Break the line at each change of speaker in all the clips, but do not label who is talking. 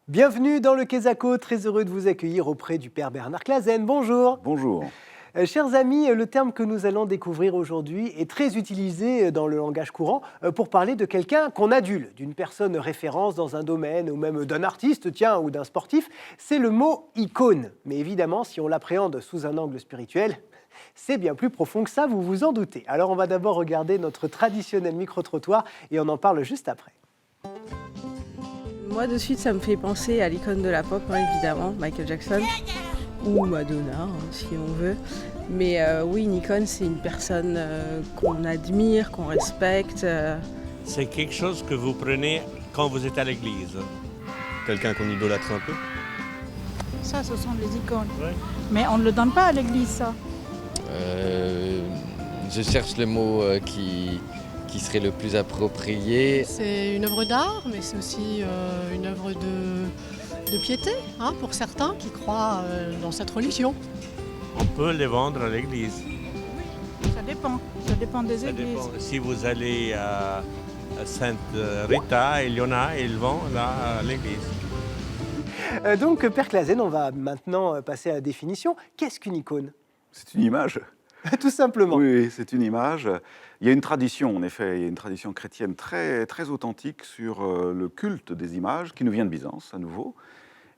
Bienvenue dans le Quesaco, très heureux de vous accueillir auprès du Père Bernard Clasen. Bonjour.
Bonjour.
Chers amis, le terme que nous allons découvrir aujourd'hui est très utilisé dans le langage courant pour parler de quelqu'un qu'on adule, d'une personne référence dans un domaine ou même d'un artiste, tiens, ou d'un sportif. C'est le mot icône. Mais évidemment, si on l'appréhende sous un angle spirituel, c'est bien plus profond que ça, vous vous en doutez. Alors on va d'abord regarder notre traditionnel micro-trottoir et on en parle juste après.
Moi, de suite, ça me fait penser à l'icône de la pop, hein, évidemment, Michael Jackson, ou Madonna, hein, si on veut. Mais oui, une icône, c'est une personne qu'on admire, qu'on respecte.
C'est quelque chose que vous prenez quand vous êtes à l'église.
Quelqu'un qu'on idolâtre un peu.
Ça, ce sont les icônes.
Ouais.
Mais on ne le donne pas à l'église, ça.
Je cherche le mot qui serait le plus approprié.
C'est une œuvre d'art, mais c'est aussi une œuvre de piété, hein, pour certains qui croient dans cette religion.
On peut les vendre à l'église.
Ça dépend des
Ça
églises.
dépend. Si vous allez à Sainte Rita, il y en a, ils vendent là à l'église.
Donc, Père Clasen, on va maintenant passer à la définition. Qu'est-ce qu'une icône?
C'est une image.
Tout simplement.
Oui, c'est une image. Il y a une tradition, en effet, il y a une tradition chrétienne très, très authentique sur le culte des images qui nous vient de Byzance, à nouveau.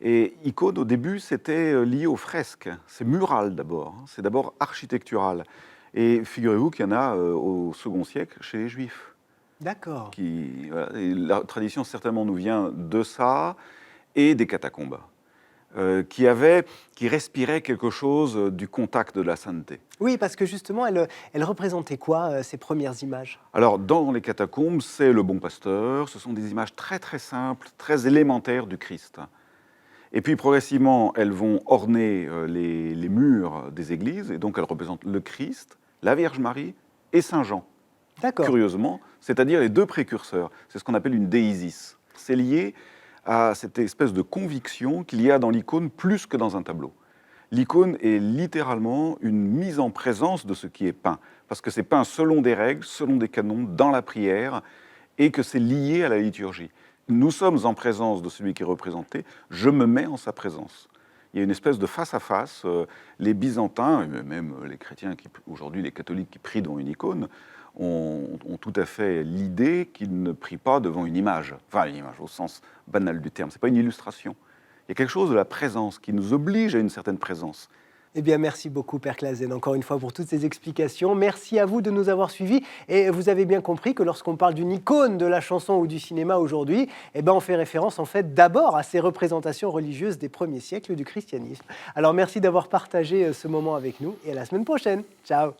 Et icône, au début, c'était lié aux fresques. C'est mural d'abord, c'est d'abord architectural. Et figurez-vous qu'il y en a au second siècle chez les Juifs.
D'accord.
Voilà, et la tradition, certainement, nous vient de ça et des catacombes. Qui respirait quelque chose du contact de la sainteté.
Oui, parce que justement, elle représentait quoi, ces premières images?
Alors, dans les catacombes, c'est le bon pasteur, ce sont des images très très simples, très élémentaires du Christ. Et puis, progressivement, elles vont orner les murs des églises, et donc elles représentent le Christ, la Vierge Marie et Saint Jean.
D'accord.
Curieusement, c'est-à-dire les deux précurseurs. C'est ce qu'on appelle une déisis. C'est lié à cette espèce de conviction qu'il y a dans l'icône plus que dans un tableau. L'icône est littéralement une mise en présence de ce qui est peint, parce que c'est peint selon des règles, selon des canons, dans la prière, et que c'est lié à la liturgie. Nous sommes en présence de celui qui est représenté, je me mets en sa présence. Il y a une espèce de face-à-face. Les Byzantins, et même les chrétiens, aujourd'hui les catholiques qui prient devant une icône, ont tout à fait l'idée qu'ils ne prient pas devant une image. Enfin, une image au sens banal du terme. Ce n'est pas une illustration. Il y a quelque chose de la présence qui nous oblige à une certaine présence.
Eh bien, merci beaucoup, Père Clasen, encore une fois, pour toutes ces explications. Merci à vous de nous avoir suivis. Et vous avez bien compris que lorsqu'on parle d'une icône de la chanson ou du cinéma aujourd'hui, eh ben, on fait référence, en fait, d'abord à ces représentations religieuses des premiers siècles du christianisme. Alors, merci d'avoir partagé ce moment avec nous et à la semaine prochaine. Ciao.